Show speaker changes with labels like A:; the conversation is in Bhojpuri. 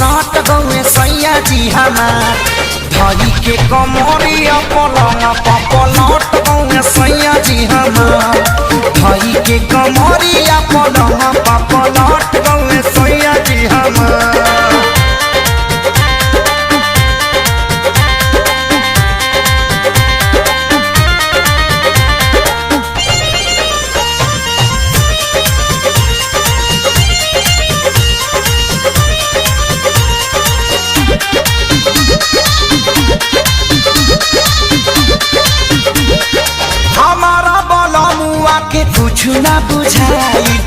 A: साट गौए सैया जी हमार धरी के कमरिया पलंग पलट गौए सैया जी हमार धरी के कमरिया पलंग पलट गौए सैया जी हमार। हमारा बलमुआ के कुछ ना बुझाई